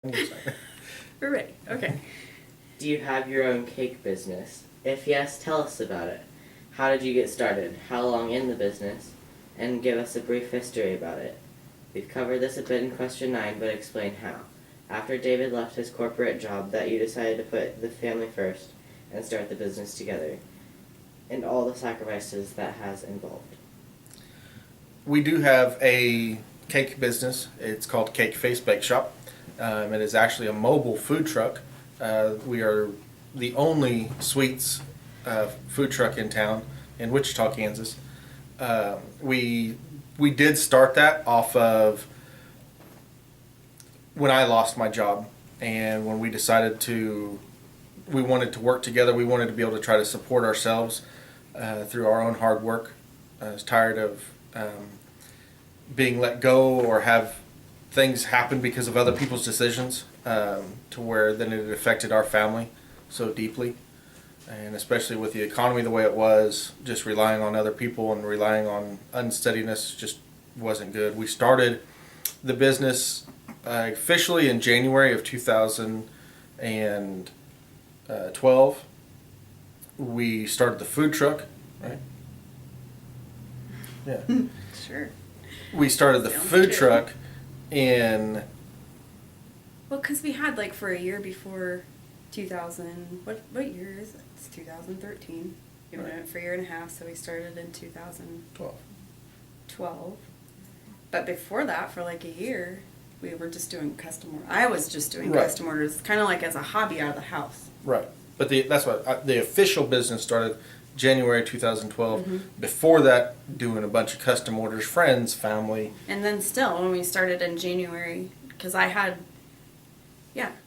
We're ready. Okay. Do you have your own cake business? If yes, tell us about it. How did you get started? How long in the business? And give us a brief history about it. We've covered this a bit in question 9, but explain how. After David left his corporate job, that you decided to put the family first and start the business together, and all the sacrifices that has involved. We do have a cake business. It's called Cake Face Bake Shop. It is actually a mobile food truck. We are the only sweets food truck in town in Wichita, Kansas. We did start that off of when I lost my job, and when we decided we wanted to work together. We wanted to be able to try to support ourselves through our own hard work. I was tired of being let go or have things happen because of other people's decisions, to where then it affected our family so deeply. And especially with the economy the way it was, just relying on other people and relying on unsteadiness just wasn't good. We started the business officially in January of 2012. We started the food truck, right? Yeah. Sure. We started the Sounds food good. truck in, Well, because we had like for a year before 2000. What year is it? It's 2013. You Right. know, for a year and a half. So we started in 2012. 12. But before that, for like a year, we were just doing custom orders. I was just doing Right. custom orders, kind of like as a hobby out of the house. Right. But that's what the official business started January 2012. Mhm. Before that, doing a bunch of custom orders, friends, family. And then still, when we started in January, because I had,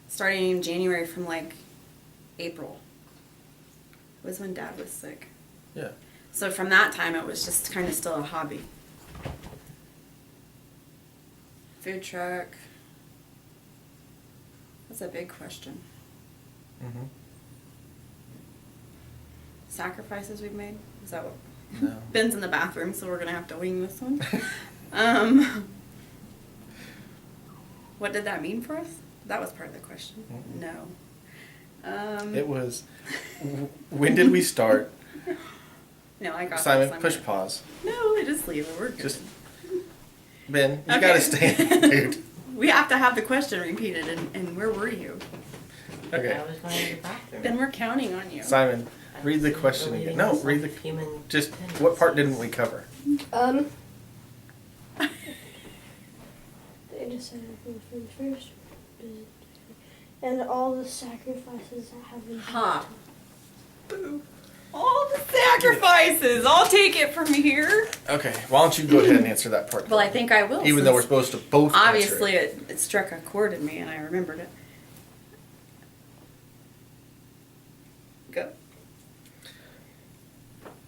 starting in January from like April was when Dad was sick. Yeah. So from that time, it was just kind of still a hobby. Food truck. That's a big question. Mm-hmm. Sacrifices we've made? Is that what? No. Ben's in the bathroom, so we're going to have to wing this one. What did that mean for us? That was part of the question. Mm-mm. No. It was, when did we start? No, I got Simon, this. push pause. No, just leave it. We're good. Just, Ben, you Okay. gotta stand, dude. We have to have the question repeated, and where were you? Okay. I was going to the bathroom. Then we're counting on you. Simon, read the question again. No, read the, just, what part didn't we cover? They decided to put food first, and all the sacrifices that have been Ha. Boo. All the sacrifices. I'll take it from here. Okay, why don't you go ahead and answer that part? Well, I think I will. Even though we're since supposed to both obviously answer it. it struck a chord in me, and I remembered it. Go.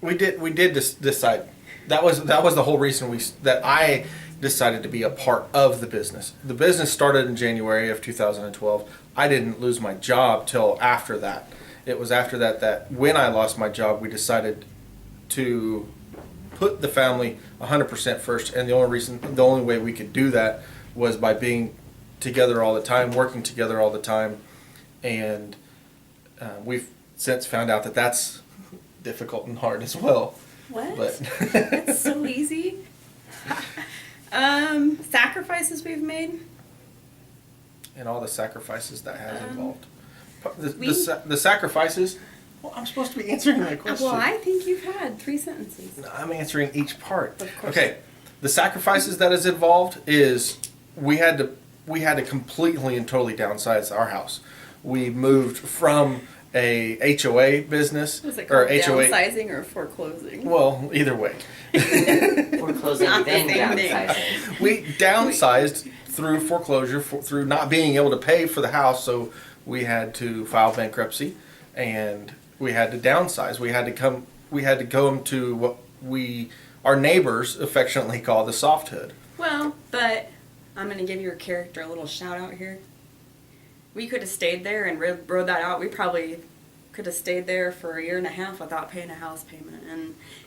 We did decide. That was the whole reason that I decided to be a part of the business. The business started in January of 2012. I didn't lose my job till after that. It was after that when I lost my job, we decided to put the family 100% first, and the only way we could do that was by being together all the time, working together all the time, and we've since found out that that's difficult and hard as well. What? But It's so easy. Sacrifices we've made. and all the sacrifices that has Um, involved. we- The sacrifices. Well, I'm supposed to be answering that question. Well, I think you've had 3 sentences. No, I'm answering each part. Of course. Okay, the sacrifices that is involved is we had to completely and totally downsize our house. We moved from a HOA business Was it or called HOA. downsizing or foreclosing? Well, either way. Foreclosing Not the then same thing. downsizing. We downsized through foreclosure, through not being able to pay for the house, so we had to file bankruptcy, and we had to downsize. We had to go to what our neighbors affectionately call the soft hood. Well, but I'm going to give your character a little shout out here. We could have stayed there and rode that out. We probably could have stayed there for a year and a half without paying a house payment.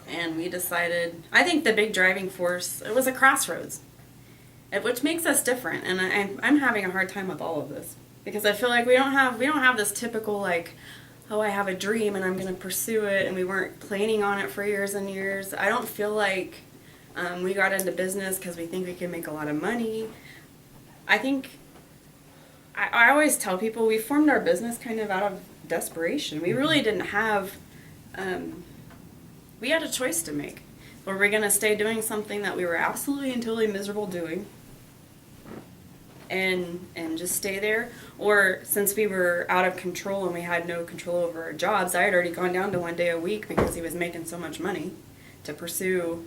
And we decided, I think the big driving force, it was a crossroads. which makes us different. And I'm having a hard time with all of this because I feel like we don't have this typical like, oh, I have a dream and I'm going to pursue it, and we weren't planning on it for years and years. I don't feel like we got into business because we think we can make a lot of money. I think I always tell people we formed our business kind of out of desperation. We really didn't have. We had a choice to make. Were we going to stay doing something that we were absolutely and totally miserable doing and just stay there? Or since we were out of control and we had no control over our jobs, I had already gone down to 1 day a week because he was making so much money to pursue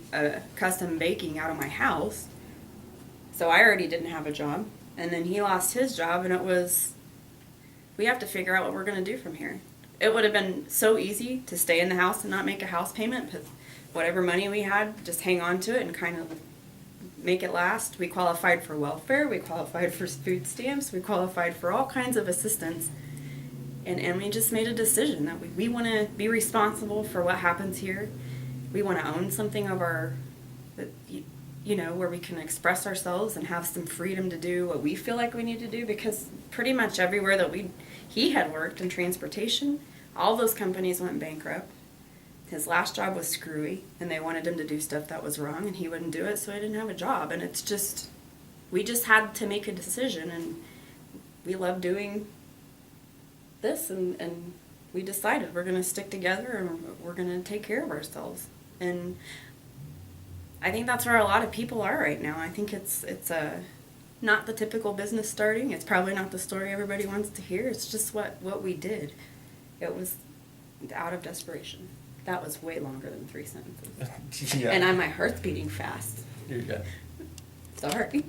custom baking out of my house. So I already didn't have a job. And then he lost his job, and it was, we have to figure out what we're going to do from here. It would have been so easy to stay in the house and not make a house payment, but whatever money we had, just hang on to it and kind of make it last. We qualified for welfare, we qualified for food stamps, we qualified for all kinds of assistance. And we just made a decision that we want to be responsible for what happens here. We want to own something of our, you know, where we can express ourselves and have some freedom to do what we feel like we need to do, because pretty much everywhere that he had worked in transportation, all those companies went bankrupt. His last job was screwy, and they wanted him to do stuff that was wrong, and he wouldn't do it, so he didn't have a job. And it's just, we just had to make a decision, and we love doing this, and we decided we're going to stick together and we're going to take care of ourselves. And I think that's where a lot of people are right now. I think it's not the typical business starting. It's probably not the story everybody wants to hear. It's just what we did. It was out of desperation. That was way longer than 3 sentences. Yeah. And my heart's beating fast. You're good. Sorry.